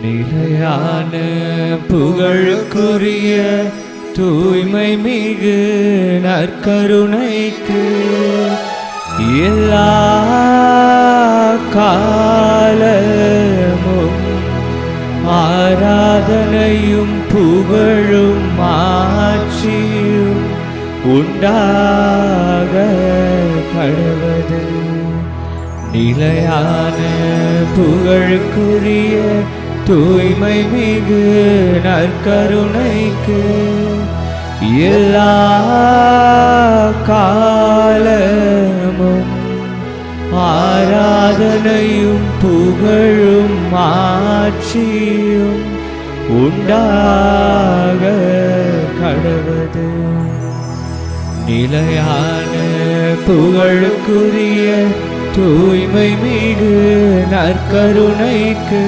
நிலையான புகழுக்குரிய தூய்மை மிகு நற்கருணைக்கு எல்லா காலமும் ஆராதனையும் புகழும் ஆட்சியும் உண்டாக கடவது. நிலையான புகழுக்குரிய தூய்மை மிகு நற்கருணைக்கு எல்லா காலமும் ஆராதனையும் புகழும் ஆட்சியும் உண்டாக கடவது. நிலையான புகழுக்குரிய தூய்மை மிகு நற்கருணைக்கு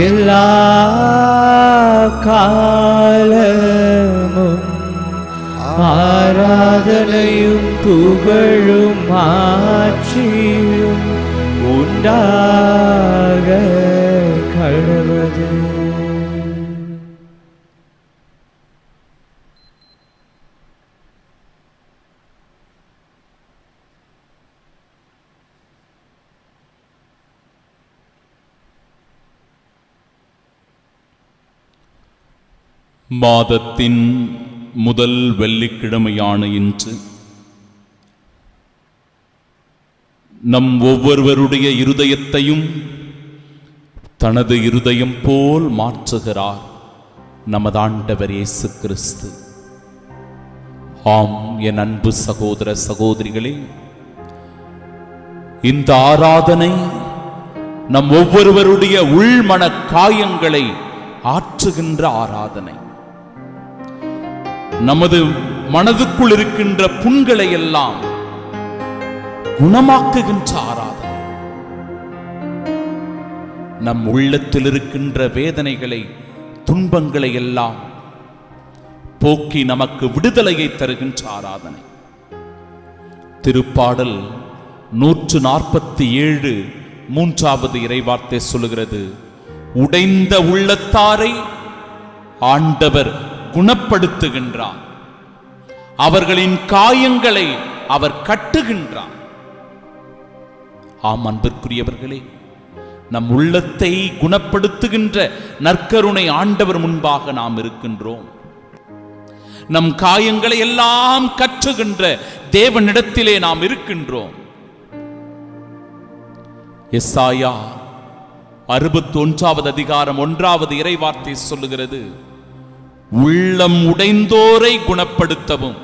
எல்லா காலமும் ஆராதனையும் புகழும் ஆட்சியும் உண்டாக கடவது. மாதத்தின் முதல் வெள்ளிக்கிழமையான இன்று நம் ஒவ்வொருவருடைய இருதயத்தையும் தனது இருதயம் போல் மாற்றுகிறார் நமது ஆண்டவர் இயேசு கிறிஸ்து. ஆம், என் அன்பு சகோதர சகோதரிகளே, இந்த ஆராதனை நம் ஒவ்வொருவருடைய உள்மன காயங்களை ஆற்றுகின்ற ஆராதனை. நமது மனதுக்குள் இருக்கின்ற புண்களை எல்லாம் குணமாக்குகின்ற ஆராதனை. நம் உள்ளத்தில் இருக்கின்ற வேதனைகளை, துன்பங்களை எல்லாம் போக்கி நமக்கு விடுதலையை தருகின்ற ஆராதனை. திருப்பாடல் 147 3வது இறைவார்த்தை சொல்லுகிறது, உடைந்த உள்ளத்தாரை ஆண்டவர் குணப்படுத்துகின்றார், அவர்களின் காயங்களை அவர் கட்டுகின்றார். ஆம் அன்பிற்குரியவர்களே, நம் உள்ளத்தை குணப்படுத்துகின்ற நற்கருணை ஆண்டவர் முன்பாக நாம் இருக்கின்றோம். நம் காயங்களை எல்லாம் கற்றுகின்ற தேவனிடத்திலே நாம் இருக்கின்றோம். எசாயா 61வது அதிகாரம் 1வது இறைவார்த்தை சொல்லுகிறது, உள்ளம் உடைந்தோரை குணப்படுத்தவும்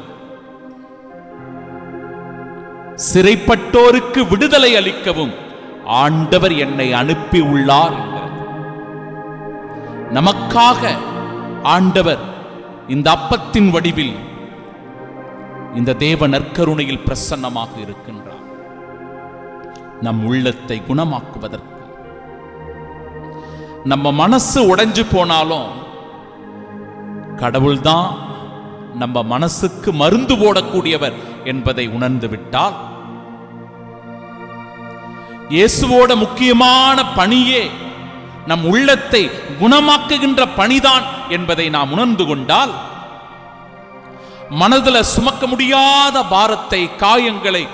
சிறைப்பட்டோருக்கு விடுதலை அளிக்கவும் ஆண்டவர் என்னை அனுப்பி உள்ளார் என்கிறது. நமக்காக ஆண்டவர் இந்த அப்பத்தின் வடிவில் இந்த தேவ நற்கருணையில் பிரசன்னமாக இருக்கின்றார். நம் உள்ளத்தை குணமாக்குவதற்கு. நம்ம மனசு உடைஞ்சு போனாலும் கடவுள்தான் நம்ம மனசுக்கு மருந்து போடக்கூடியவர் என்பதை உணர்ந்து விட்டால், இயேசுவோட முக்கியமான பணியே நம் உள்ளத்தை குணமாக்குகின்ற பணிதான் என்பதை நாம் உணர்ந்து கொண்டால், மனதில் சுமக்க முடியாத பாரத்தை, காயங்களை,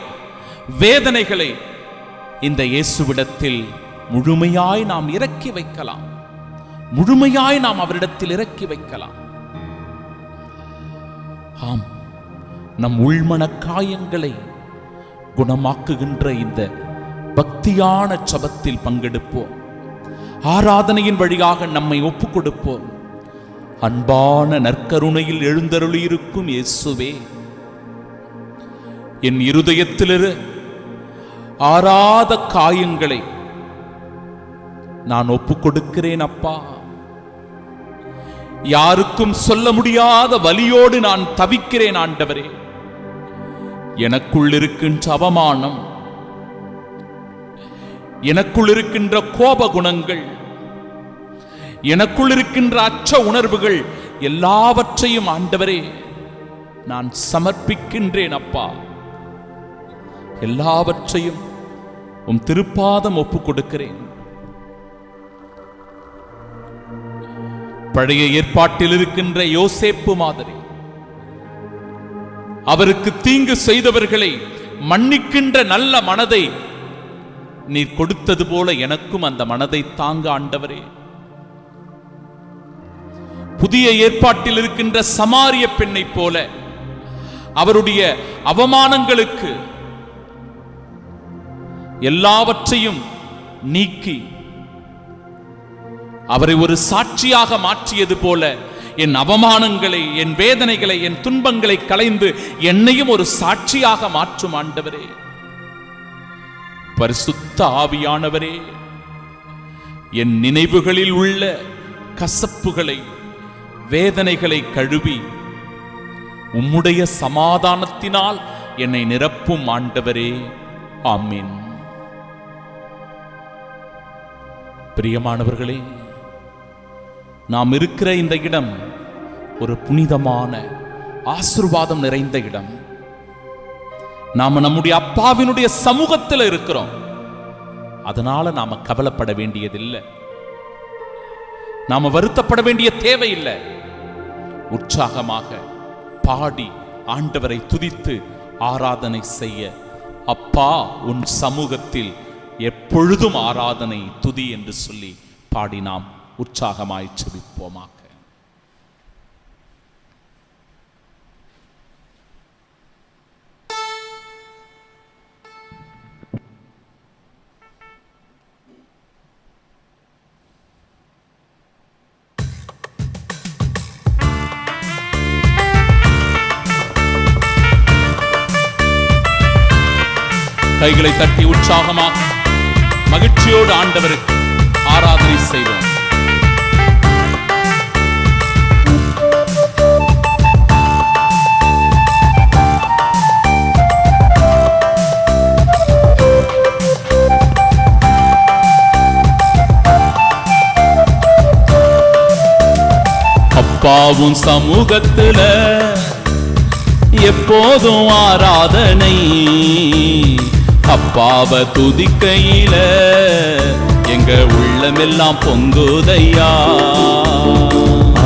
வேதனைகளை இந்த இயேசுவிடத்தில் முழுமையாய் நாம் இறக்கி வைக்கலாம். முழுமையாய் நாம் அவரிடத்தில் இறக்கி வைக்கலாம். ஆம், நம் உள்மன காயங்களை குணமாக்குகின்ற இந்த பக்தியான ஜெபத்தில் பங்கெடுப்போம். ஆராதனையின் வழியாக நம்மை ஒப்புக் கொடுப்போம். அன்பான நற்கருணையில் எழுந்தருளியிருக்கும் இயேசுவே, என் இருதயத்திலிரு ஆறாத காயங்களை நான் ஒப்புக் கொடுக்கிறேன் அப்பா. யாருக்கும் சொல்ல முடியாத வலியோடு நான் தவிக்கிறேன் ஆண்டவரே. எனக்குள் இருக்கின்ற அவமானம், எனக்குள் இருக்கின்ற கோப குணங்கள், எனக்குள் இருக்கின்ற அச்ச உணர்வுகள் எல்லாவற்றையும் ஆண்டவரே நான் சமர்ப்பிக்கின்றேன் அப்பா. எல்லாவற்றையும் உம் திருப்பாதம் ஒப்புக் கொடுக்கிறேன். பழைய ஏற்பாட்டில் இருக்கின்ற யோசேப்பு மாதிரி அவருக்கு தீங்கு செய்தவர்களை மன்னிக்கின்ற நல்ல மனதை நீர் கொடுத்தது போல எனக்கும் அந்த மனதை தாங்க ஆண்டவரே. புதிய ஏற்பாட்டில் இருக்கின்ற சமாரிய பெண்ணை போல அவருடைய அவமானங்களுக்கு எல்லாவற்றையும் நீக்கி அவரை ஒரு சாட்சியாக மாற்றியது போல என் அவமானங்களை, என் வேதனைகளை, என் துன்பங்களை களைந்து என்னையும் ஒரு சாட்சியாக மாற்றும் ஆண்டவரே. பரிசுத்த ஆவியானவரே, என் நினைவுகளில் உள்ள கசப்புகளை, வேதனைகளை கழுவி உம்முடைய சமாதானத்தினால் என்னை நிரப்பும் ஆண்டவரே. ஆமீன். பிரியமானவர்களே, நாம் இருக்கிற இந்த இடம் ஒரு புனிதமான ஆசீர்வாதம் நிறைந்த இடம். நாம நம்முடைய அப்பாவினுடைய சமூகத்தில் இருக்கிறோம். அதனால நாம கவலைப்பட வேண்டியதில்லை, நாம வருத்தப்பட வேண்டிய தேவையில்லை. உற்சாகமாக பாடி ஆண்டவரை துதித்து ஆராதனை செய்ய, அப்பா உன் சமூகத்தில் எப்பொழுதும் ஆராதனை துதி என்று சொல்லி பாடி நாம் உற்சாகமாய் செபிப்போமாக. கைகளை தட்டி உற்சாகமாக மகிழ்ச்சியோடு ஆண்டவருக்கு ஆராதனை செய்வோம். அப்பாவும் சமூகத்துல எப்போதும் ஆராதனை, அப்பாவை துதிக்கையில எங்க உள்ளமெல்லாம் பொங்குதையா.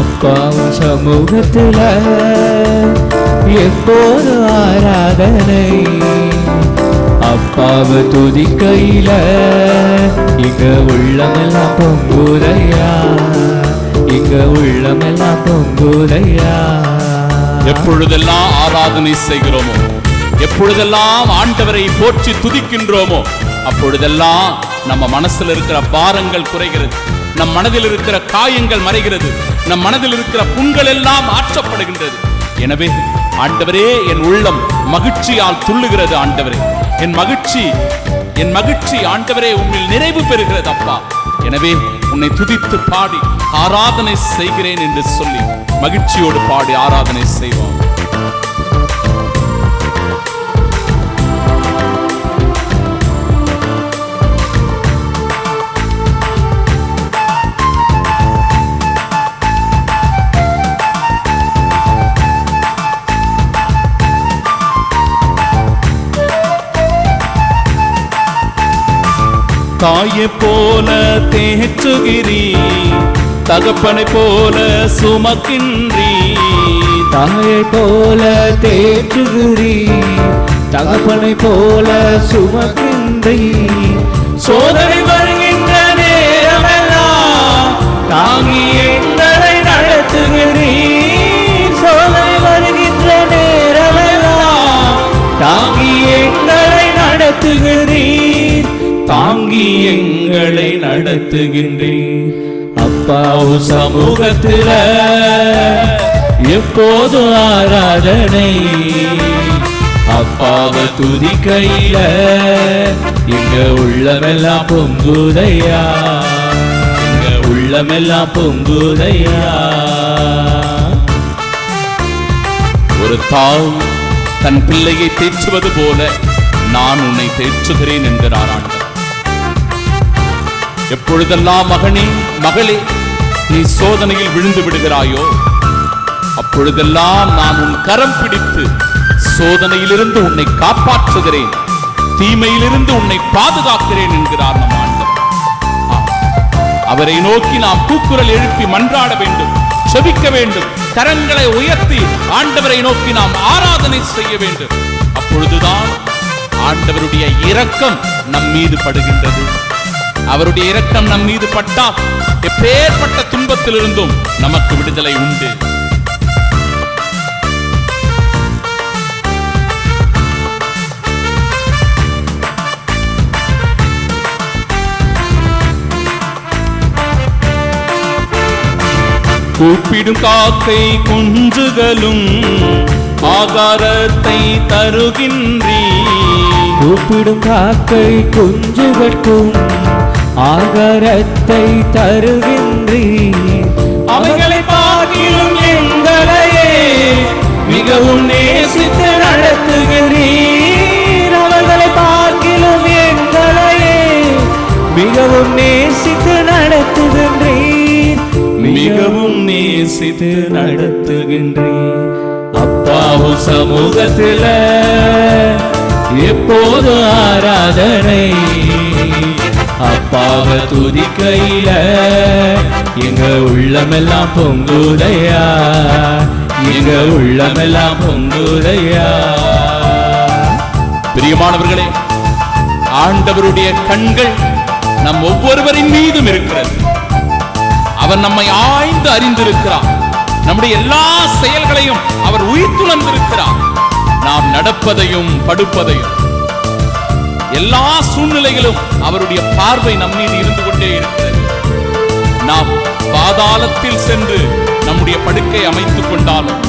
அப்பாவும் சமூகத்துல எப்போது ஆராதனை, அப்பாவை துதிக்கையில எங்க உள்ளமெல்லாம் பொங்குதையா, எங்க உள்ளமெல்லாம் பொங்குதையா. எப்பொழுதெல்லாம் ஆராதனை செய்கிறோமோ, எப்பொழுதெல்லாம் ஆண்டவரை போற்றி துதிக்கின்றோமோ, அப்பொழுதெல்லாம் நம்ம மனசுல இருக்கிற பாரங்கள் குறைகிறது, நம் மனதில் இருக்கிற காயங்கள் மறைகிறது, நம் மனதில் இருக்கிற புண்கள் எல்லாம் ஆற்றப்படுகின்றது. எனவே ஆண்டவரே, என் உள்ளம் மகிழ்ச்சியால் துள்ளுகிறது. ஆண்டவரே, என் மகிழ்ச்சி ஆண்டவரே உன்னில் நிறைவு பெறுகிறது அப்பா. எனவே உன்னை துதித்து பாடி ஆராதனை செய்கிறேன் என்று சொல்லி மகிழ்ச்சியோடு பாடி ஆராதனை செய்வோம். தாயை போல தேற்றுகிறீ, தகப்பனை போல சுமக்கின்றீ. தாயை போல தேற்றுகிறீ, தகப்பனை போல சுமக்கின்றீ. சோதனை வருகின்ற நேரமெல்லாம் தாங்கி எங்களை நடத்துகிறீ. சோதனை வருகின்ற நேரமெல்லாம் தாங்கி எங்களை நடத்துகிறீர், தாங்கி எங்களை நடத்துகின்றீர். அப்பாவு சமூகத்தில எப்போது ஆராதனை, அப்பாவை துதிக்கையில எங்க உள்ளமெல்லாம் பொங்குதையா, எங்க உள்ளமெல்லாம் பொங்குதையா. ஒரு தாய் தன் பிள்ளையை தேற்றுவது போல நான் உன்னை தேற்றுகிறேன் என்கிறார் ஆண்டவர். எப்பொழுதெல்லாம் மகனே மகளே நீ சோதனையில் விழுந்து விடுகிறாயோ, அப்பொழுதெல்லாம் நான் உன் கரம் பிடித்து சோதனையிலிருந்து உன்னை காப்பாற்றுகிறேன், தீமையிலிருந்து உன்னை பாதுகாக்கிறேன் என்கிறார் நம் ஆண்டவர். அவரை நோக்கி நாம் கூக்குரல் எழுப்பி மன்றாட வேண்டும். செபிக்க வேண்டும். கரங்களை உயர்த்தி ஆண்டவரை நோக்கி நாம் ஆராதனை செய்ய வேண்டும். அப்பொழுதுதான் ஆண்டவருடைய இரக்கம் நம் மீது படுகின்றது. அவருடைய இரக்கம் நம் மீது பட்டால் எப்பேற்பட்ட துன்பத்திலிருந்தும் நமக்கு விடுதலை உண்டு. கூப்பிடும் காக்கை குஞ்சுகளும் ஆகாரத்தை தருகின்றீ. கூப்பிடும் காக்கை குஞ்சுகட்கும் ஆகாரத்தை தருகின்றீ. அவைகளை பார்க்கிலும் எங்களையே மிகவும் நேசித்து நடத்துகிறீர். அவர்களை பார்க்கிலும் எங்களையே மிகவும் நேசித்து நடத்துகின்றீர். மிகவும் நேசித்து நடத்துகின்றீர். அப்பாவும் சமூகத்தில் எப்போது ஆராதனை. அப்பாவை துதிக்கையில எங்க உள்ளமெல்லாம் பொங்குதையா. எங்க உள்ளமெல்லாம் பொங்குதையா. பிரியமானவர்களே, ஆண்டவருடைய கண்கள் நம் ஒவ்வொருவரின் மீதும் இருக்கிறது. அவர் நம்மை ஆய்ந்து அறிந்திருக்கிறார். நம்முடைய எல்லா செயல்களையும் அவர் உயிர்த்துணர்ந்திருக்கிறார். நாம் நடப்பதையும் படுப்பதையும் எல்லா சூழ்நிலைகளும் அவருடைய பார்வை நம் மீது இருந்து கொண்டே இருக்கிறது. நாம் பாதாளத்தில் சென்று நம்முடைய படுக்கை அமைத்துக் கொண்டாலும்,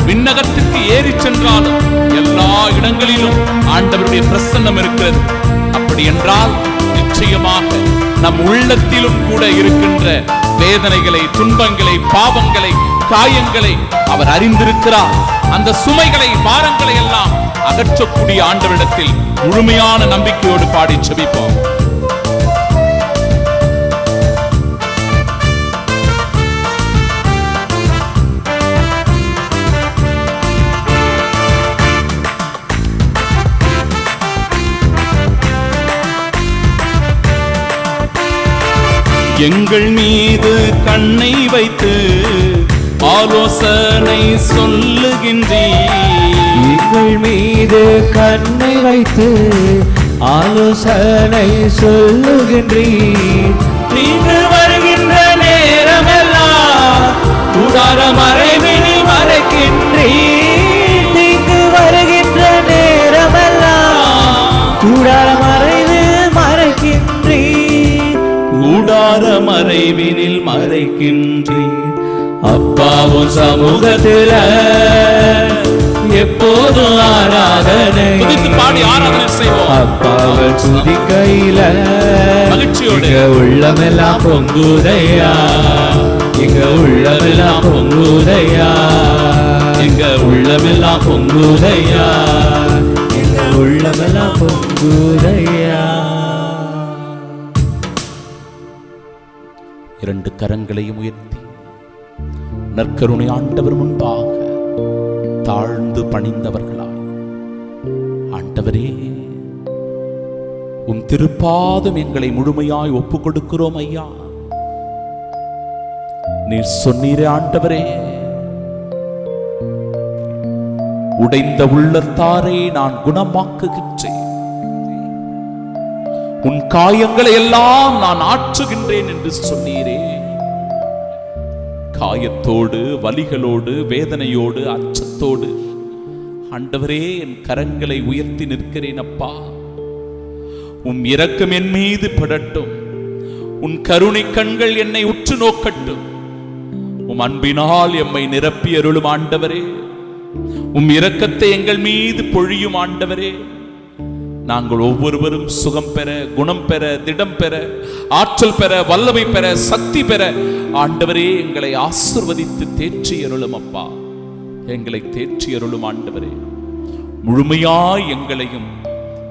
விண்ணகத்துக்கு ஏறி சென்றாலும், எல்லா இடங்களிலும் ஆண்டவருடைய பிரசன்னம் இருக்கிறது. அப்படி என்றால் நிச்சயமாக நம் உள்ளத்திலும் கூட இருக்கின்ற வேதனைகளை, துன்பங்களை, பாவங்களை, காயங்களை அவர் அறிந்திருக்கிறார். அந்த சுமைகளை, பாரங்களை எல்லாம் அகற்றக்கூடிய ஆண்டவரிடத்தில் முழுமையான நம்பிக்கையோடு பாடி செபிப்போம். எங்கள் மீது கண்ணை வைத்து ஆலோசனை சொல்லுகின்றீர். எங்கள் மீது கண்ணை வைத்து ஆலோசனை சொல்லுகின்றீர். நீங்கள் வருகின்ற நேரமெல்லாம் கூடார மறைவினில் மறைக்கின்றீர். நீங்கள் வருகின்ற நேரமெல்லாம் கூடார மறைவில் மறைக்கின்றீர். கூடார மறைவினில் மறைக்கின்றீர். அப்பாவும் சமூகத்தில் எப்போதும் ஆராதனை. பாடி ஆராதனை செய்வோம். அப்பாவை துதிக்கையில மகிழ்ச்சியோடு உள்ளமெல்லாம் பொங்குதையா. எங்க உள்ளமெல்லாம் பொங்குதையா. எங்க உள்ளமெல்லாம் பொங்குதையா. எங்க உள்ளமெல்லாம் பொங்குதையா. இரண்டு கரங்களையும் உயர்த்தி நற்கருணை ஆண்டவர் முன்பாக தாழ்ந்து பணிந்தவர்களாய், ஆண்டவரே, உம் திருப்பாதம் எங்களை முழுமையாய் ஒப்புக் கொடுக்கிறோம் ஐயா. நீர் சொன்னீரே ஆண்டவரே, உடைந்த உள்ளத்தாரை நான் குணமாக்குகின்றேன், உன் காயங்களை எல்லாம் நான் ஆற்றுகின்றேன் என்று சொன்னீரே. காயத்தோடு, வலிகளோடு, வேதனையோடு, அச்சத்தோடு ஆண்டவரே என் கரங்களை உயர்த்தி நிற்கிறேன் அப்பா. உம் இரக்கம் என் மீது படட்டும். உன் கருணை கண்கள் என்னை உற்று நோக்கட்டும். உம் அன்பினால் எம்மை நிரப்பி அருளும் ஆண்டவரே. உம் இரக்கத்தை எங்கள் மீது பொழியும் ஆண்டவரே. நாங்கள் ஒவ்வொருவரும் சுகம் பெற, குணம் பெற, திடம் பெற, ஆற்றல் பெற, வல்லமை பெற, சக்தி பெற ஆண்டவரே எங்களை ஆசிர்வதித்து தேற்றி அருளும் அப்பா. எங்களை தேற்றி அருளும் ஆண்டவரே. முழுமையாய் எங்களையும்,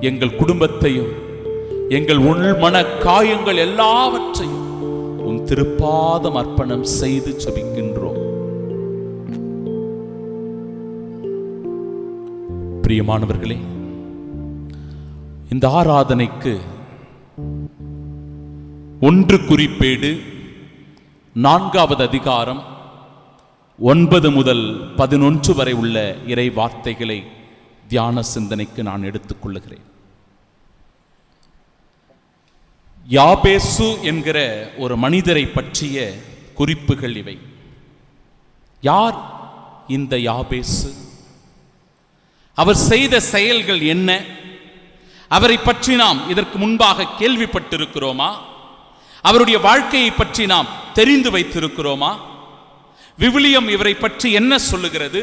எங்கள் குடும்பத்தையும், எங்கள் உள்மன காயங்கள் எல்லாவற்றையும் உன் திருப்பாதம் அர்ப்பணம் செய்து ஜெபிக்கின்றோம். பிரியமானவர்களே, இந்த ஆராதனைக்கு 1 குறிப்பேடு 4வது அதிகாரம் 9 முதல் 11 வரை உள்ள இறை வார்த்தைகளை தியான சிந்தனைக்கு நான் எடுத்துக்கொள்ளுகிறேன். யாபேசு என்கிற ஒரு மனிதரை பற்றிய குறிப்புகள் இவை. யார் இந்த யாபேசு? அவர் செய்த செயல்கள் என்ன? அவரை பற்றி நாம் இதற்கு முன்பாக கேள்விப்பட்டிருக்கிறோமா? அவருடைய வாழ்க்கையை பற்றி நாம் தெரிந்து வைத்திருக்கிறோமா? விவிலியம் இவரை பற்றி என்ன சொல்லுகிறது?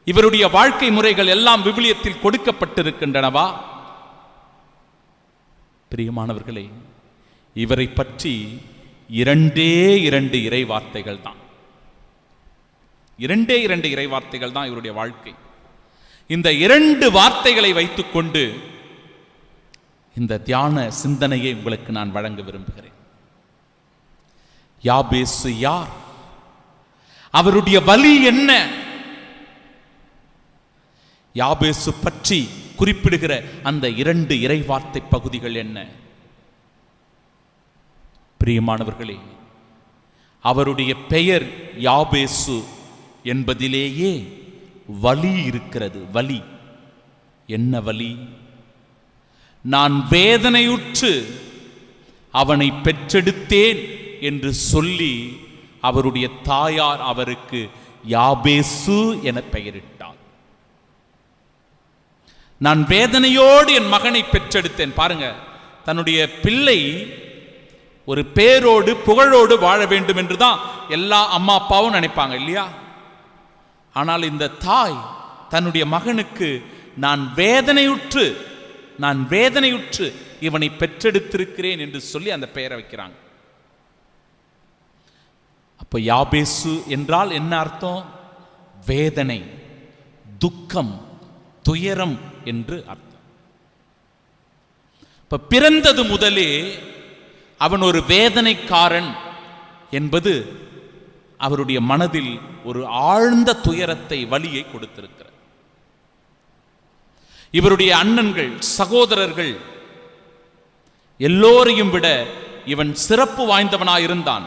இவருடைய வாழ்க்கை முறைகள் எல்லாம் விவிலியத்தில் கொடுக்கப்பட்டிருக்கின்றனவா? பிரியமானவர்களே, இவரை பற்றி 2 இறை வார்த்தைகள் தான். 2 இறை வார்த்தைகள் தான் இவருடைய வாழ்க்கை. இந்த 2 வார்த்தைகளை வைத்துக்கொண்டு இந்த தியான சிந்தனையை உங்களுக்கு நான் வழங்க விரும்புகிறேன். யாபேசு யார்? அவருடைய வலி என்ன? யாபேசு பற்றி குறிப்பிடுகிற அந்த 2 இறை வார்த்தை பகுதிகள் என்ன? பிரியமானவர்களே, அவருடைய பெயர் யாபேசு என்பதிலேயே வலி இருக்கிறது. வலி என்ன வலி? நான் வேதனையுற்று அவனை பெற்றெடுத்தேன் என்று சொல்லி அவருடைய தாயார் அவருக்கு யாபேசு என பெயரிட்டார். நான் வேதனையோடு என் மகனை பெற்றெடுத்தேன். பாருங்க, தன்னுடைய பிள்ளை ஒரு பேரோடு புகழோடு வாழ வேண்டும் என்றுதான் எல்லா அம்மா அப்பாவும் நினைப்பாங்க இல்லையா? ஆனால் இந்த தாய் தன்னுடைய மகனுக்கு நான் வேதனையுற்று இவனை பெற்றெடுத்திருக்கிறேன் என்று சொல்லி அந்த பெயரை வைக்கிறாங்க. அப்ப யாபேசு என்றால் என்ன அர்த்தம்? வேதனை, துக்கம், துயரம் என்று அர்த்தம். இப்ப பிறந்தது முதலே அவன் ஒரு வேதனைக்காரன் என்பது அவருடைய மனதில் ஒரு ஆழ்ந்த துயரத்தை, வலியை கொடுத்திருக்கிறார். இவருடைய அண்ணன்கள், சகோதரர்கள் எல்லோரையும் விட இவன் சிறப்பு வாய்ந்தவனாயிருந்தான்,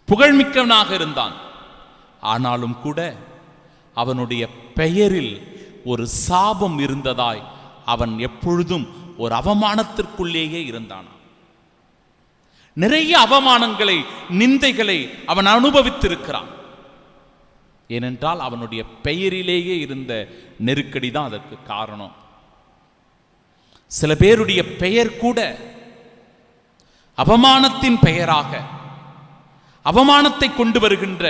புகழ்மிக்கவனாக இருந்தான். ஆனாலும் கூட அவனுடைய பெயரில் ஒரு சாபம் இருந்ததாய் அவன் எப்பொழுதும் ஒரு அவமானத்திற்குள்ளேயே இருந்தான். நிறைய அவமானங்களை, நிந்தைகளை அவன் அனுபவித்திருக்கிறான். ஏனென்றால் அவனுடைய பெயரிலேயே இருந்த நெருக்கடி தான் அதற்கு காரணம். சில பேருடைய பெயர் கூட அவமானத்தின் பெயராக, அவமானத்தை கொண்டு வருகின்ற,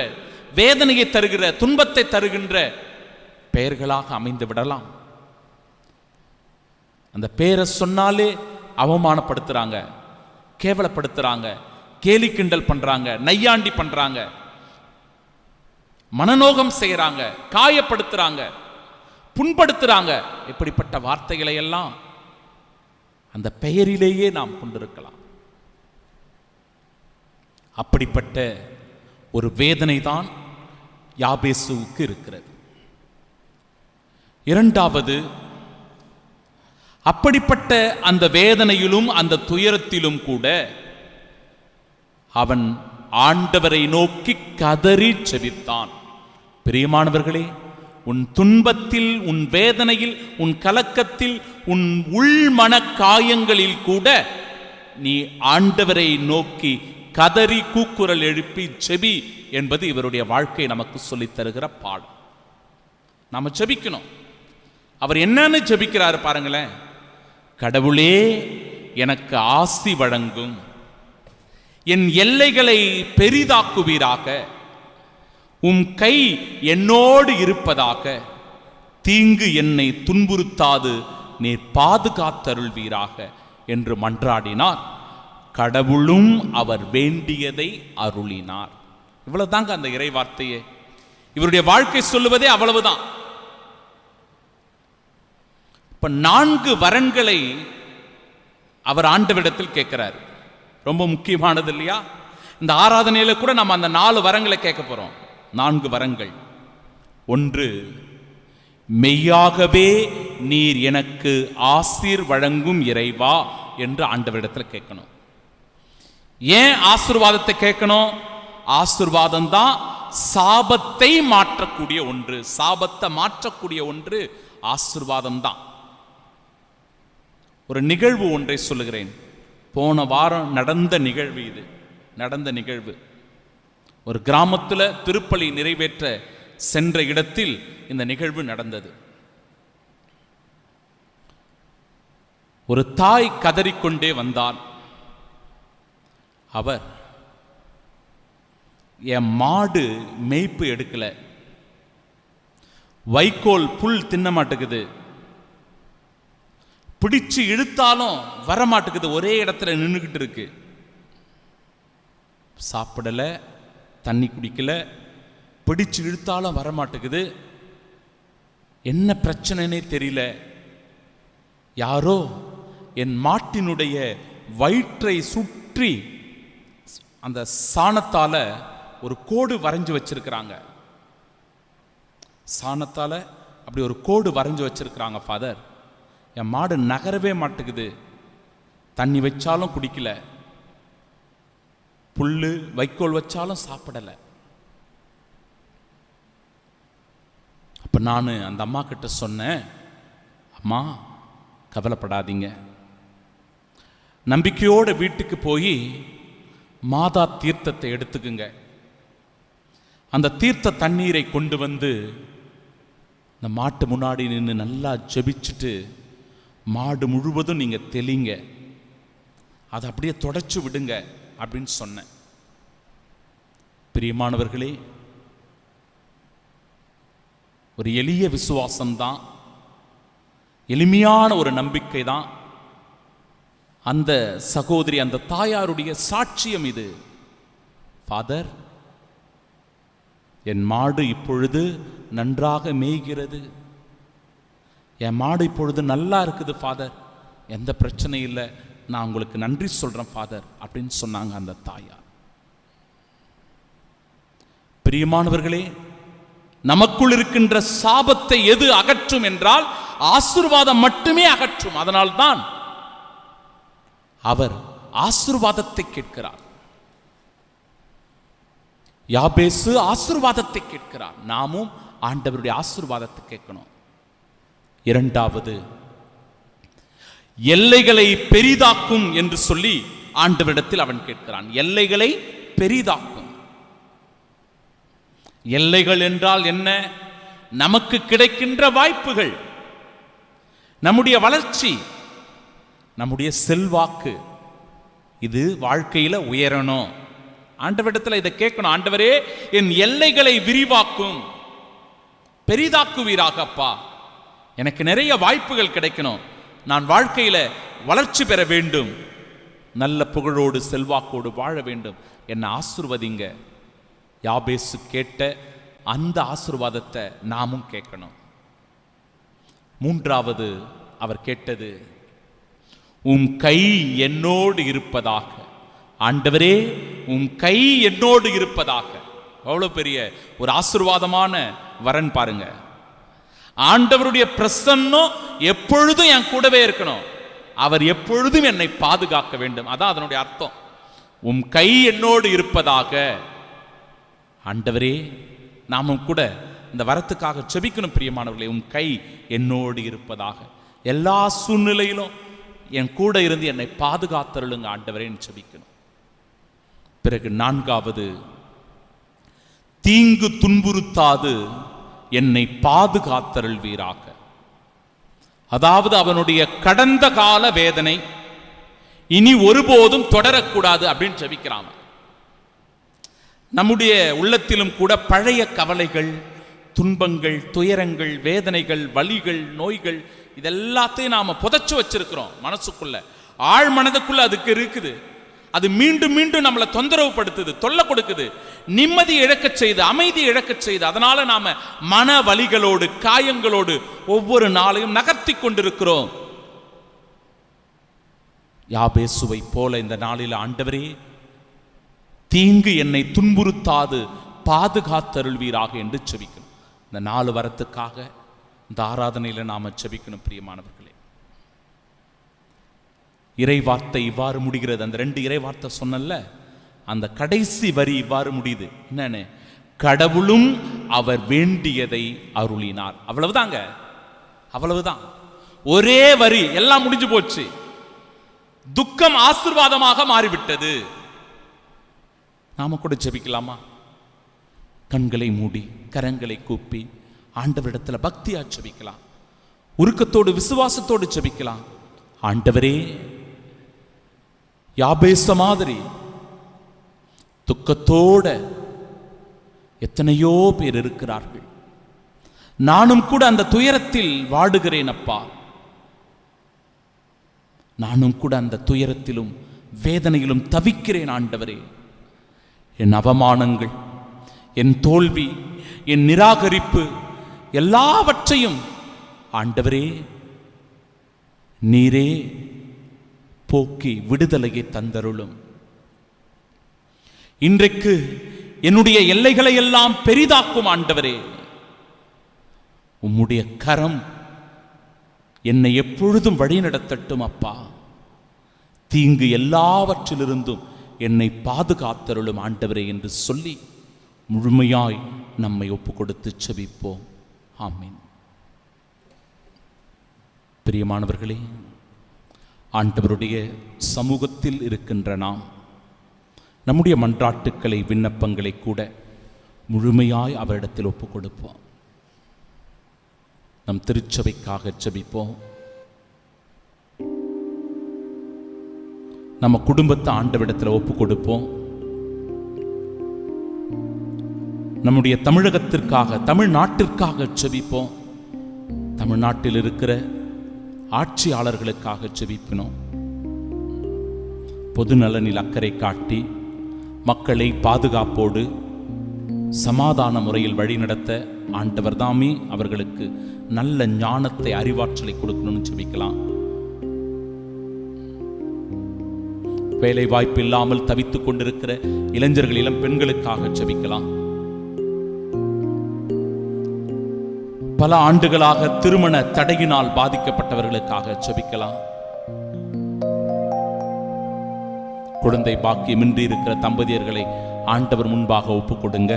வேதனையை தருகிற, துன்பத்தை தருகின்ற பெயர்களாக அமைந்து விடலாம். அந்த பெயரை சொன்னாலே அவமானப்படுத்துறாங்க, கேவலப்படுத்துறாங்க, கேலி கிண்டல் பண்றாங்க, நையாண்டி பண்றாங்க, மனநோகம் செய்யறாங்க, காயப்படுத்துறாங்க, புண்படுத்துறாங்க. இப்படிப்பட்ட வார்த்தைகளை எல்லாம் அந்த பெயரிலேயே நாம் கொண்டிருக்கலாம். அப்படிப்பட்ட ஒரு வேதனை தான் யாபேசுவுக்கு இருக்கிறது. இரண்டாவது, அப்படிப்பட்ட அந்த வேதனையிலும் அந்த துயரத்திலும் கூட அவன் ஆண்டவரை நோக்கி கதறி செபித்தான். பிரியமானவர்களே, உன் துன்பத்தில், உன் வேதனையில், உன் கலக்கத்தில், உன் உள்மன காயங்களில் கூட நீ ஆண்டவரை நோக்கி கதறி கூக்குரல் எழுப்பி செபி என்பது இவருடைய வாழ்க்கை நமக்கு சொல்லித் தருகிற பாடம். நாம செபிக்கணும். அவர் என்னன்னு ஜெபிக்கிறாரு பாருங்களேன். கடவுளே, எனக்கு ஆசி வழங்கும், என் எல்லைகளை பெரிதாக்குவீராக, உம் கை என்னோடு இருப்பதாக, தீங்கு என்னை துன்புறுத்தாது நீர் பாதுகாத்தருள்வீராக என்று மன்றாடினார். கடவுளும் அவர் வேண்டியதை அருளினார். இவ்வளவுதாங்க அந்த இறை வார்த்தையே. இவருடைய வாழ்க்கை சொல்லுவதே அவ்வளவுதான். இப்ப 4 வரன்களை அவர் ஆண்டவரிடத்தில் கேட்கிறார். ரொம்ப முக்கியமானது இல்லையா? இந்த ஆராதனையில கூட நம்ம அந்த 4 வரங்களை கேட்க போறோம். 4 வரங்கள். 1, மெய்யாகவே நீர் எனக்கு ஆசீர் வழங்கும் இறைவா என்று ஆண்டவரிடத்தில் கேட்கணும். ஏன் ஆசீர்வாதத்தை கேட்கணும்? ஆசீர்வாதம் தான் சாபத்தை மாற்றக்கூடிய ஒன்று. சாபத்தை மாற்றக்கூடிய ஒன்று ஆசீர்வாதம் தான். ஒரு நிகழ்வு ஒன்றை சொல்லுகிறேன். போன வாரம் நடந்த நிகழ்வு இது. நடந்த நிகழ்வு ஒரு கிராமத்தில் திருப்பலி நிறைவேற்ற சென்ற இடத்தில் இந்த நிகழ்வு நடந்தது. ஒரு தாய் கதறிக்கொண்டே வந்தாள். அவர், என் மாடு மேய்ப்பு எடுக்கல, வைக்கோல் புல் தின்ன மாட்டேங்குது, பிடிச்சு இழுத்தாலும் வரமாட்டேங்குது, ஒரே இடத்துல நின்றுக்கிட்டு இருக்கு, சாப்பிடல, தண்ணி குடிக்கல, பிடிச்சு இழுத்தாலும் வரமாட்டேங்குது, என்ன பிரச்சனைனே தெரியல. யாரோ என் மாட்டினுடைய வயிற்றை சுற்றி அந்த சாணத்தால ஒரு கோடு வரைஞ்சு வச்சிருக்கிறாங்க. சாணத்தால அப்படி ஒரு கோடு வரைஞ்சு வச்சிருக்கிறாங்க. ஃபாதர், என் மாடு நகரவே மாட்டேங்குது, தண்ணி வச்சாலும் குடிக்கல, புல்லு வைக்கோல் வச்சாலும் சாப்பிடல. அப்ப நான் அந்த அம்மா கிட்ட சொன்னேன், அம்மா கவலைப்படாதீங்க, நம்பிக்கையோட வீட்டுக்கு போய் மாதா தீர்த்தத்தை எடுத்துக்குங்க, அந்த தீர்த்த தண்ணீரை கொண்டு வந்து இந்த மாட்டு முன்னாடி நின்று நல்லா ஜெபிச்சுட்டு மாடு முழுவதும் நீங்க தெளிங்க, அதை அப்படியே தொடச்சு விடுங்க அப்படின்னு சொன்னேன். பிரியமானவர்களே, ஒரு எளிய விசுவாசம்தான், எளிமையான ஒரு நம்பிக்கை தான் அந்த சகோதரி, அந்த தாயாருடைய சாட்சியம் இது. ஃபாதர், என் மாடு இப்பொழுது நன்றாக மேய்கிறது, என் மாடு இப்பொழுது நல்லா இருக்குது ஃபாதர், எந்த பிரச்சனையும் இல்லை, நான் உங்களுக்கு நன்றி சொல்றேன் ஃபாதர் அப்படின்னு சொன்னாங்க அந்த தாயார். பிரியமானவர்களே, நமக்குள் இருக்கின்ற சாபத்தை எது அகற்றும் என்றால் ஆசீர்வாதம் மட்டுமே அகற்றும். அதனால்தான் அவர் ஆசீர்வாதத்தை கேட்கிறார். யாபேசு ஆசீர்வாதத்தை கேட்கிறார். நாமும் ஆண்டவருடைய ஆசீர்வாதத்தை கேட்கணும். இரண்டாவது, எல்லைகளை பெரிதாக்கும் என்று சொல்லி ஆண்டவரிடத்தில் அவன் கேட்கிறான். எல்லைகளை பெரிதாக்கும். எல்லைகள் என்றால் என்ன? நமக்கு கிடைக்கின்ற வாய்ப்புகள், நம்முடைய வளர்ச்சி, நம்முடைய செல்வாக்கு, இது வாழ்க்கையில உயரணும். ஆண்டவரிடத்தில் இதை கேட்கணும். ஆண்டவரே, என் எல்லைகளை விரிவாக்கும், பெரிதாக்குவீராக அப்பா, எனக்கு நிறைய வாய்ப்புகள் கிடைக்கணும், நான் வாழ்க்கையில வளர்ச்சி பெற வேண்டும், நல்ல புகழோடு செல்வாக்கோடு வாழ வேண்டும், என்னை ஆசீர்வதிங்க. யாபேசு கேட்ட அந்த ஆசீர்வாதத்தை நாமும் கேட்கணும். மூன்றாவது அவர் கேட்டது, உம் கை என்னோடு இருப்பதாக. ஆண்டவரே, உம் கை என்னோடு இருப்பதாக. அவ்வளவு பெரிய ஒரு ஆசீர்வாதமான வரன் பாருங்க. ஆண்டவருடைய பிரசன்னம் எப்பொழுதும் என் கூடவே இருக்கணும், அவர் எப்பொழுதும் என்னை பாதுகாக்க வேண்டும். அதான் அதனுடைய அர்த்தம். உம் கை என்னோடு இருப்பதாக. ஆண்டவரே, நாமும் கூட இந்த வரத்துக்காக செபிக்கணும். பிரியமானவர்களே, உம் கை என்னோடு இருப்பதாக. எல்லா சூழ்நிலையிலும் என் கூட இருந்து என்னை பாதுகாத்தருளுங்க ஆண்டவரே செபிக்கணும். பிறகு நான்காவது, தீங்கு துன்புறுத்தாது என்னை பாதுகாத்தருள்வீராக. அதாவது அவனுடைய கடந்த கால வேதனை இனி ஒருபோதும் தொடரக்கூடாது அப்படின்னு ஜெபிக்கிறான். நம்முடைய உள்ளத்திலும் கூட பழைய கவலைகள், துன்பங்கள், துயரங்கள், வேதனைகள், வலிகள், நோய்கள், இதெல்லாத்தையும் நாம புதைச்சு வச்சிருக்கிறோம் மனசுக்குள்ள, ஆழ் மனதுக்குள்ள அதுக்கு இருக்குது. அது மீண்டும் மீண்டும் நம்மளை தொந்தரவு படுத்துது, தொல்லை கொடுக்குது, நிம்மதி இழக்க செய்து, அமைதி இழக்க செய்து. அதனால நாம மன வலிகளோடு, காயங்களோடு ஒவ்வொரு நாளையும் நகர்த்தி கொண்டிருக்கிறோம். யாபேசுவை போல இந்த நாளில் ஆண்டவரே, தீங்கு என்னை துன்புறுத்தாது பாதுகாத்தருள்வீராக என்று செபிக்கணும். இந்த 4 வரத்துக்காக இந்த ஆராதனையில் நாம செபிக்கணும். பிரியமானவர்களே, இறை வார்த்தை இவ்வாறு முடிகிறது. அந்த 2 இறை வார்த்தை சொன்னல, அந்த கடைசி வரி இவ்வாறு முடியுது. என்னன்னு? கடவுளும் அவர் வேண்டியதை அருளினார். அவ்வளவுதாங்க, அவ்வளவுதான். ஒரே வரி, எல்லாம் முடிஞ்சு போச்சு. துக்கம் ஆசீர்வாதமாக மாறிவிட்டது. நாம கூட ஜெபிக்கலாமா? கண்களை மூடி கரங்களை கூப்பி ஆண்டவரிடத்துல பக்தியா ஜெபிக்கலாம். உருக்கத்தோடு விசுவாசத்தோடு ஜெபிக்கலாம். ஆண்டவரே, யாபேச மாதிரி துக்கத்தோட எத்தனையோ பேர் இருக்கிறார்கள். நானும் கூட அந்த துயரத்தில் வாடுகிறேன் அப்பா. நானும் கூட அந்த துயரத்திலும் வேதனையிலும் தவிக்கிறேன் ஆண்டவரே. என் அவமானங்கள், என் தோல்வி, என் நிராகரிப்பு எல்லாவற்றையும் ஆண்டவரே நீரே போக்கி விடுதலையை தந்தருளும். இன்றைக்கு என்னுடைய எல்லைகளை எல்லாம் பெரிதாக்கும் ஆண்டவரே. உம்முடைய கரம் என்னை எப்பொழுதும் வழிநடத்தட்டும் அப்பா. தீங்கு எல்லாவற்றிலிருந்தும் என்னை பாதுகாத்தருளும் ஆண்டவரே என்று சொல்லி முழுமையாய் நம்மை ஒப்பு கொடுத்து செபிப்போம். ஆமீன். பிரியமானவர்களே, ஆண்டவருடைய சமூகத்தில் இருக்கின்ற நாம் நம்முடைய மன்றாட்டுக்களை, விண்ணப்பங்களை கூட முழுமையாய் அவரிடத்தில் ஒப்பு கொடுப்போம். நம் திருச்சபைக்காக ஜெபிப்போம். நம்ம குடும்பத்தை ஆண்டவரிடத்தில் ஒப்பு கொடுப்போம். நம்முடைய தமிழகத்திற்காக, தமிழ்நாட்டிற்காக ஜெபிப்போம். தமிழ்நாட்டில் இருக்கிற ஆட்சியாளர்களுக்காக ஜெபிக்கணும். பொது நலனில் அக்கறை காட்டி மக்களை பாதுகாப்போடு சமாதான முறையில் வழிநடத்த ஆண்டவர் தாமே அவர்களுக்கு நல்ல ஞானத்தை, அறிவாற்றலை கொடுக்கணும்னு ஜெபிக்கலாம். வேலை வாய்ப்பு இல்லாமல் தவித்துக் கொண்டிருக்கிற இளைஞர்கள், இளம் பெண்களுக்காக ஜெபிக்கலாம். பல ஆண்டுகளாக திருமண தடையினால் பாதிக்கப்பட்டவர்களுக்காக ஜெபிக்கலாம். குழந்தை பாக்கியமின்றி இருக்கிற தம்பதியர்களை ஆண்டவர் முன்பாக ஒப்புக் கொடுங்க.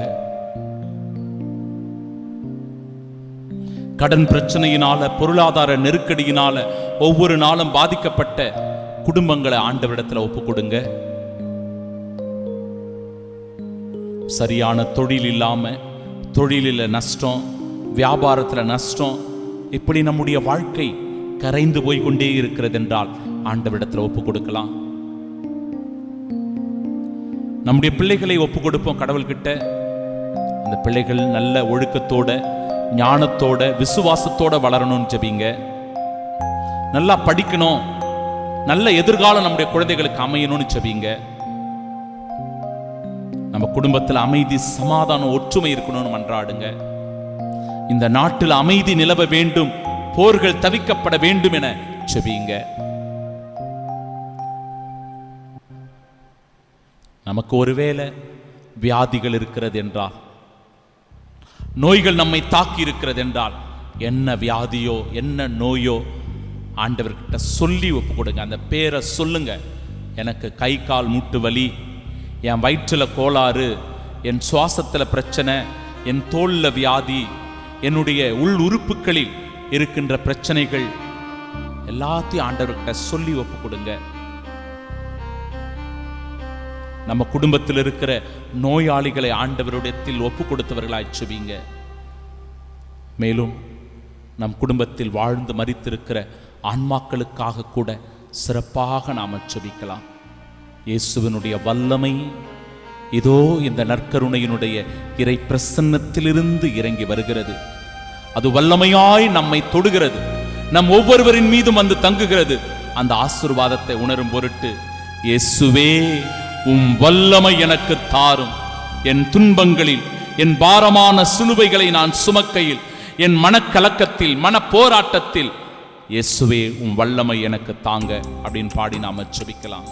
கடன் பிரச்சனையினால, பொருளாதார நெருக்கடியினால ஒவ்வொரு நாளும் பாதிக்கப்பட்ட குடும்பங்களை ஆண்டவரிடத்தில் ஒப்புக் கொடுங்க. சரியான தொழில் இல்லாம, தொழிலில் நஷ்டம், வியாபாரத்தில் நஷ்டம், இப்படி நம்முடைய வாழ்க்கை கரைந்து போய் கொண்டே இருக்கிறது என்றால் ஆண்டவரிடத்தில் ஒப்புக் கொடுக்கலாம். நம்முடைய பிள்ளைகளை ஒப்பு கொடுப்போம் கடவுள்கிட்ட. அந்த பிள்ளைகள் நல்ல ஒழுக்கத்தோட, ஞானத்தோட, விசுவாசத்தோட வளரணும்னு ஜெபிங்க. நல்லா படிக்கணும், நல்ல எதிர்காலம் நம்முடைய குழந்தைகளுக்கு அமையணும்னு ஜெபிங்க. நம்ம குடும்பத்தில் அமைதி, சமாதானம், ஒற்றுமை இருக்கணும்னு மன்றாடுங்க. இந்த நாட்டில் அமைதி நிலவ வேண்டும், போர்கள் தவிர்க்கப்பட வேண்டும் என ஜெபிங்க. நமக்கு ஒருவேளை வியாதிகள் இருக்கிறது என்றால், நோய்கள் நம்மை தாக்கி இருக்கிறது என்றால், என்ன வியாதியோ என்ன நோயோ ஆண்டவர்கிட்ட சொல்லி ஒப்பு கொடுங்க. அந்த பேரை சொல்லுங்க. எனக்கு கை கால் மூட்டு வலி, என் வயிற்றில் கோளாறு, என் சுவாசத்தில் பிரச்சனை, என் தோல்ல வியாதி, என்னுடைய உள் உறுப்புகளில் இருக்கின்ற பிரச்சனைகள் எல்லாத்தையும் ஆண்டவர்கிட்ட சொல்லி ஒப்பு கொடுங்க. நம்ம குடும்பத்தில் இருக்கிற நோயாளிகளை ஆண்டவரிடத்தில் ஒப்பு கொடுத்தவர்களாய் செபிங்க. மேலும் நம் குடும்பத்தில் வாழ்ந்து மரித்திருக்கிற ஆன்மாக்களுக்காக கூட சிறப்பாக நாம் செபிக்கலாம். இயேசுவினுடைய வல்லமை இதோ இந்த நற்கருணையினுடைய இறை பிரசன்னத்திலிருந்து இறங்கி வருகிறது. அது வல்லமையாய் நம்மை தொடுகிறது, நம் ஒவ்வொருவரின் மீதும் வந்து தங்குகிறது. அந்த ஆசீர்வாதத்தை உணரும் பொருட்டு, இயேசுவே உம் வல்லமை எனக்கு தாரும். என் துன்பங்களில், என் பாரமான சிலுவைகளை நான் சுமக்கையில், என் மனக்கலக்கத்தில், மன போராட்டத்தில் இயேசுவே உம் வல்லமை எனக்கு தாங்க அப்படின்னு பாடி நாம ஜெபிக்கலாம்.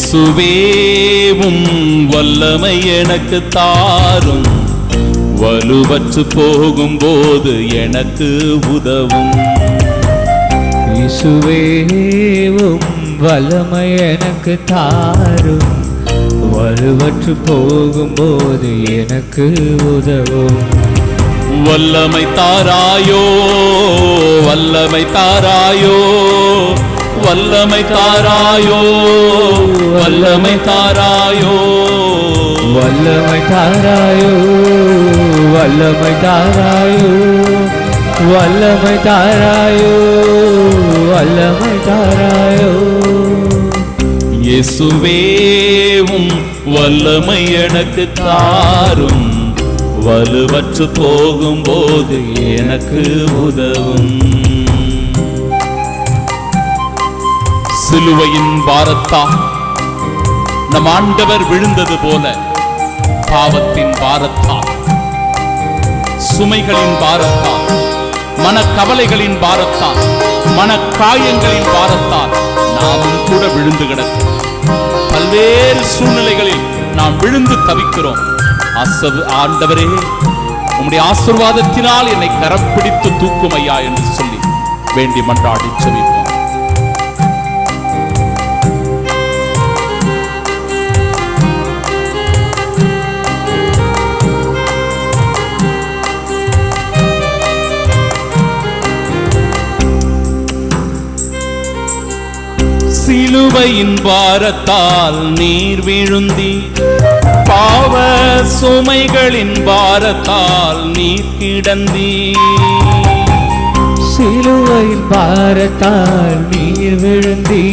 இயேசுவேவும் வல்லமை எனக்கு தாரும், வலுவற்று போகும்போது எனக்கு உதவும். இயேசுவேவும் வல்லமை எனக்கு தாரும், வலுவற்று போகும்போது எனக்கு உதவும். வல்லமை தாராயோ, வல்லமை தாராயோ, வல்லமை தாராயோ, வல்லமை தாராயோ, வல்லமை தாராயோ, வல்லமை தாராயோ, வல்லமை தாராயோ, வல்லமை தாராயோ. இயேசுவேவும் வல்லமை எனக்கு தாரும், வலுவற்று போகும்போது எனக்கு உதவும். சிலுவையின் பாரத்தால் நம் ஆண்டவர் விழுந்தது போல பாவத்தின் பாரத்தால், சுமைகளின் பாரத்தால், மனக்கவலைகளின் பாரத்தால், மனக்காயங்களின் பாரத்தால் நாமும் கூட விழுந்து கிடக்கிறோம். பல்வேறு சூழ்நிலைகளில் நாம் விழுந்து தவிக்கிறோம். ஆண்டவரே, உம்முடைய ஆசீர்வாதத்தினால் என்னை கரம் பிடித்து தூக்கும் ஐயா என்று சொல்லி வேண்டி மன்றாடி செபிப்போம். சிலுவையின் பாரத்தால் நீர் விழுந்தி, பாவ சுமைகளின் பாரத்தால் நீர் கிடந்தி. சிலுவையின் பாரத்தால் நீர் விழுந்தி,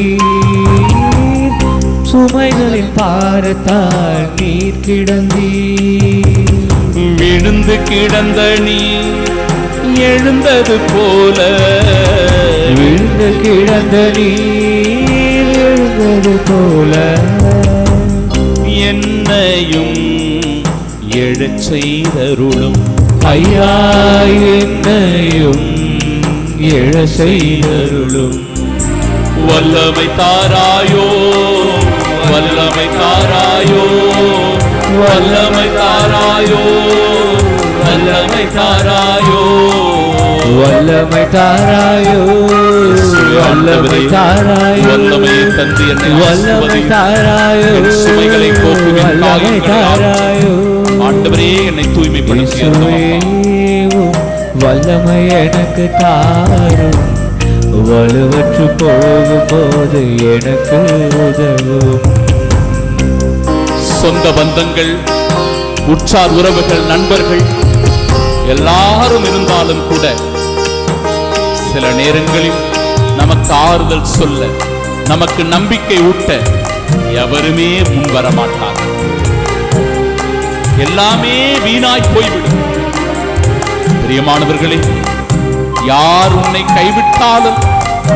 சுமைகளின் பாரத்தால் நீர் கிடந்தி. விழுந்து கிடந்த நீ எழுந்தது போல, விழுந்து கிடந்த நீர் எழுந்தது போல, என்னையும் எழச் செய்தருளும் ஐயா, என்னையும் எழச் செய்தருளும். வல்லமை தாராயோ, வல்லமை தாராயோ, வல்லமை தாராயோ, வல்லமை தாராயோ, வல்லமை தாராயோ, வல்லமை தாராயோ, வல்லமையை தந்து என்னை வல்லமை தாராயோ, சுமைகளை போக்குகின்ற வல்லமை தாராயோ. ஆண்டவரே, என்னை தூய்மைப்படுத்தி வல்லமை எனக்கு தாரும், வலுவற்று போகும்போது எனக்கு உதவும். சொந்த பந்தங்கள், உற்றார் உறவுகள், நண்பர்கள் எல்லாரும் இருந்தாலும் கூட சில நேரங்களில் நமக்கு ஆறுதல் சொல்ல, நமக்கு நம்பிக்கை ஊட்ட எவருமே முன் வர மாட்டார்கள். எல்லாமே வீணாய் போய்விடும். பிரியமானவர்களே, யார் உன்னை கைவிட்டாலும்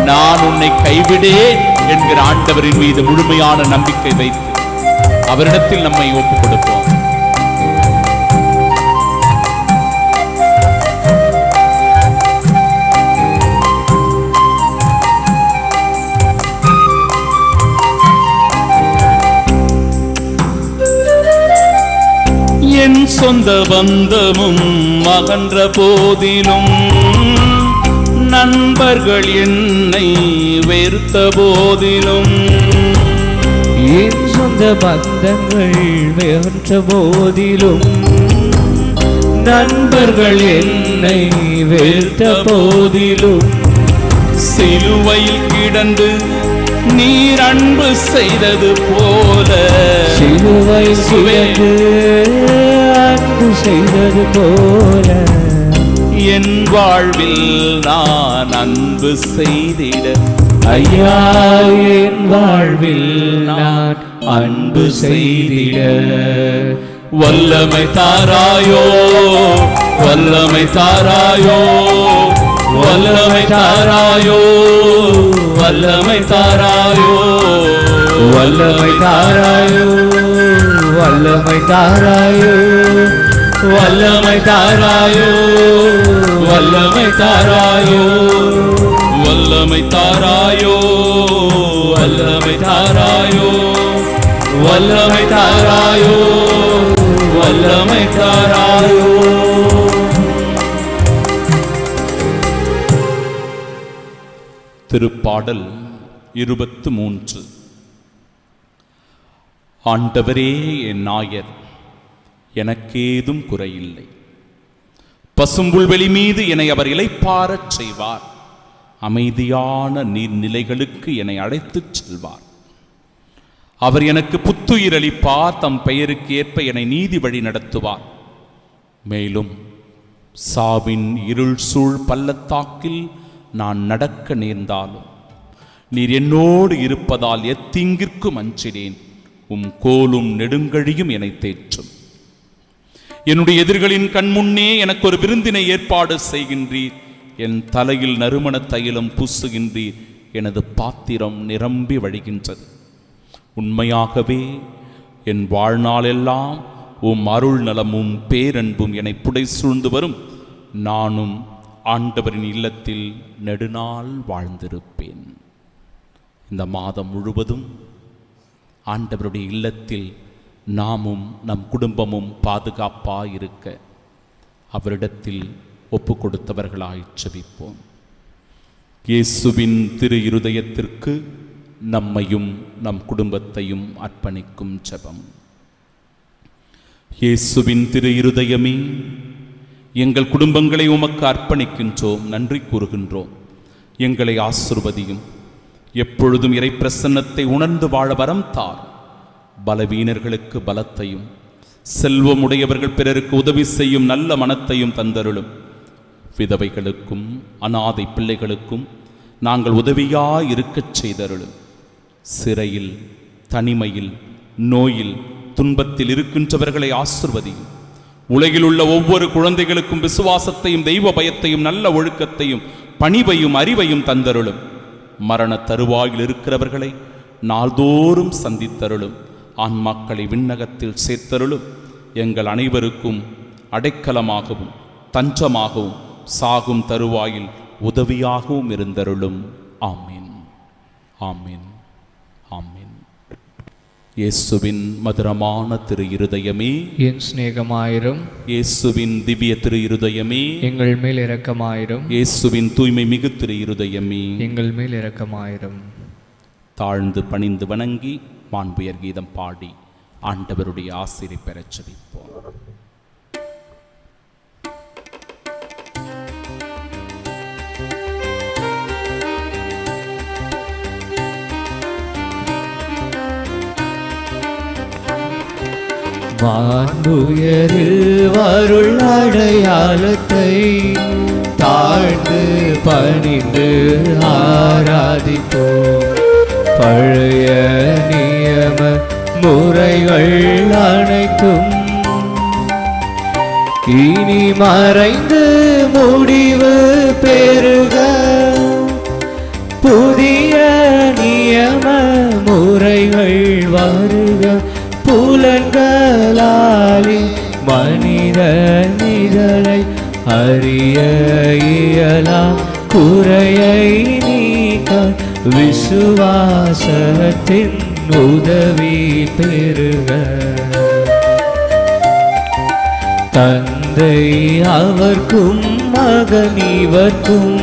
நான் உன்னை கைவிடேன் என்கிற ஆண்டவரின் மீது முழுமையான நம்பிக்கை வைத்து அவரிடத்தில் நம்மை ஒப்புக் கொடுப்போம். என் சொந்த பந்தமும் அகன்ற போதிலும், நண்பர்கள் என்னை வெறுத்த போதிலும், என் சொந்த பந்தங்கள் வென்ற போதிலும், நண்பர்கள் என்னை வெறுத்த போதிலும், சிலுவையில் கிடந்து நீர் அன்பு செய்தது போல, சிலுவையில் கிடந்து அன்பு செய்தது போல, என் வாழ்வில் நான் அன்பு செய்திட ஐயா, என் வாழ்வில் நான் அன்பு செய்திட வல்லமை தாராயோ, வல்லமை தாராயோ, வல்லமை தாராயோ, வல்லமை தாராயோ, வல்லமை தாராயோ, வல்லமை தாராயோ, வல்லமை தாராயோ, வல்லமை தாராயோ, வல்லமை தாராயோ, வல்லமை தாராயோ, வல்லமை தாராயோ, வல்லமை தாராயோ. திருப்பாடல் 23. ஆண்டவரே என் நாயர், எனக்கேதும் குறையில்லை. பசும்புல்வெளி மீது என்னை அவர் இளைப்பாரச் செய்வார். அமைதியான நீர்நிலைகளுக்கு என்னை அழைத்துச் செல்வார். அவர் எனக்கு புத்துயிர் அளிப்பார். தம் பெயருக்கு ஏற்ப என்னை நீதி வழி நடத்துவார். மேலும் சாவின் இருள் சூழ் பள்ளத்தாக்கில் நான் நடக்க நேர்ந்தாலும் நீர் என்னோடு இருப்பதால் எத்தீங்கிற்கும் அஞ்சினேன். உம் கோலும் நெடுங்கழியும் என்னை தேற்றும். என்னுடைய எதிரிகளின் கண்முன்னே எனக்கு ஒரு விருந்தினை ஏற்பாடு செய்கின்றீர். என் தலையில் நறுமண தைலம் பூசுகின்றீர். எனது பாத்திரம் நிரம்பி வழிகின்றது. உண்மையாகவே என் வாழ்நாளெல்லாம் உம் அருள் நலமும் பேரன்பும் என்னை புடை சூழ்ந்து வரும். நானும் ஆண்டவரின் இல்லத்தில் நெடுநாள் வாழ்ந்திருப்பேன். இந்த மாதம் முழுவதும் ஆண்டவருடைய இல்லத்தில் நாமும் நம் குடும்பமும் பாதுகாப்பாயிருக்க அவரிடத்தில் ஒப்பு கொடுத்தவர்களாய் செபிப்போம். இயேசுவின் திரு இருதயத்திற்கு நம்மையும் நம் குடும்பத்தையும் அர்ப்பணிக்கும் ஜெபம். இயேசுவின் திரு இருதயமே, எங்கள் குடும்பங்களை உமக்கு அர்ப்பணிக்கின்றோம், நன்றி கூறுகின்றோம். எங்களை ஆசிர்வதியும். எப்பொழுதும் இறை பிரசன்னத்தை உணர்ந்து வாழ வரம் தார். பலவீனர்களுக்கு பலத்தையும், செல்வமுடையவர்கள் பிறருக்கு உதவி செய்யும் நல்ல மனத்தையும் தந்தருளும். விதவைகளுக்கும் அனாதை பிள்ளைகளுக்கும் நாங்கள் உதவியாய் இருக்கச் செய்தருளும். சிறையில், தனிமையில், நோயில், துன்பத்தில் இருக்கின்றவர்களை ஆசிர்வதியும். உலகில் உள்ள ஒவ்வொரு குழந்தைகளுக்கும் விசுவாசத்தையும், தெய்வ பயத்தையும், நல்ல ஒழுக்கத்தையும், பணிவையும், அறிவையும் தந்தருளும். மரண தருவாயில் இருக்கிறவர்களை நாள்தோறும் சந்தித்தருளும். ஆன்மாக்களை விண்ணகத்தில் சேர்த்தருளும். எங்கள் அனைவருக்கும் அடைக்கலமாகவும் தஞ்சமாகவும் சாகும் தருவாயில் உதவியாகவும் இருந்தருளும். ஆமீன், ஆமீன், ஆமீன். இயேசுவின் மதுரமான திரு இருதயமே, என் சிநேகமாயிரும். இயேசுவின் திவ்ய திரு இருதயமே, எங்கள் மேல் இரக்கமாயிரும். இயேசுவின் தூய்மை மிகு திரு இருதயமே, எங்கள் மேல் இரக்கமாயிரும். தாழ்ந்து பணிந்து வணங்கி மாண்புயர் கீதம் பாடி ஆண்டவருடைய ஆசிரை பெறச் செபிப்போம். வான்புயரில் வருள் அடையாளத்தை தாழ்ந்து பணிந்து ஆராதிப்போம். பழைய நியம முறைகள் அனைத்தும் இனி மறைந்து முடிவு பெறுக. புதிய நியம முறைகள் வருக. புலன்களாலே மனித நிழலை அறிய இயலாம். குறையை நீக்க விசுவாசத்தின் உதவி பெறுக. தந்தை அவர்க்கும் மகன் இவர்க்கும்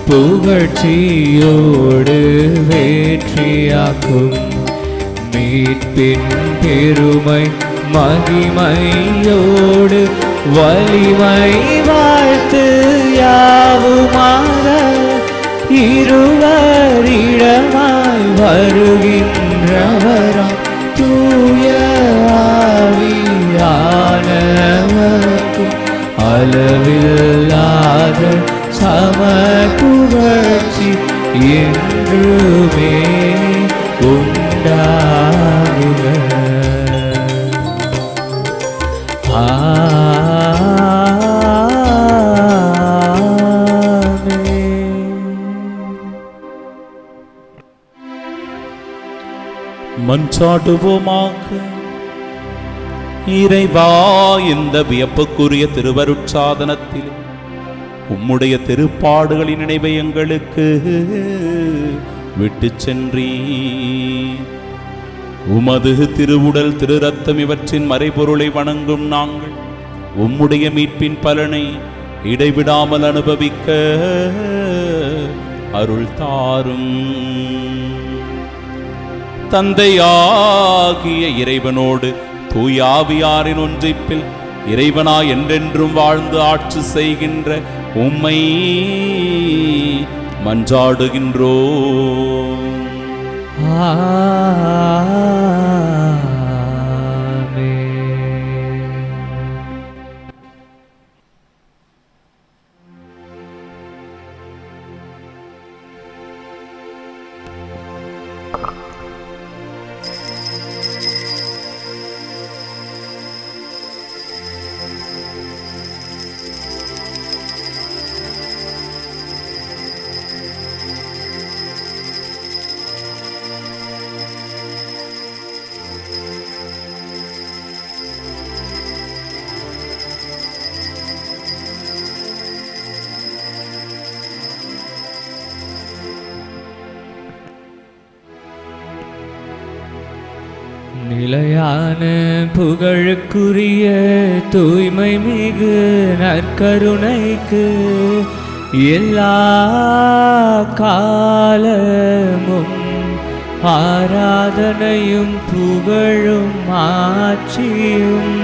புகழ்ச்சியோடு வேற்றியாக்கும். மீட்பின் பெருமை மகிமையோடு வலிமை வாழ்த்து யாவுமாக இருவரிடமாய் வருகின்றவராம் தூய ஆவியானவர்க்கும் அளவில்லாத சம புகழ்ச்சி என்றுமே உண்டாகுக. மன்றாடுவோமாக. இறைவா, இந்த வியப்புக்குரிய திருவருட்சாதனத்தில் உம்முடைய திருப்பாடுகளின் நினைவை எங்களுக்கு விட்டு சென்றீர். உமது திருவுடல் திரு ரத்தம் இவற்றின் மறைபொருளை வணங்கும் நாங்கள் உம்முடைய மீட்பின் பலனை இடைவிடாமல் அனுபவிக்க அருள் தாரும். தந்தையாகிய இறைவனோடு தூயாவியாரின் ஒன்றிப்பில் இறைவனா என்றென்றும் வாழ்ந்து ஆட்சி செய்கின்ற உம்மை மன்றாடுகின்றோ. நிலையான புகழுக்குரிய தூய்மை மிகு நற்கருணைக்கு எல்லா காலமும் ஆராதனையும் புகழும் ஆட்சியும்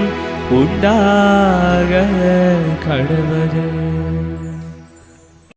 உண்டாக கடவது.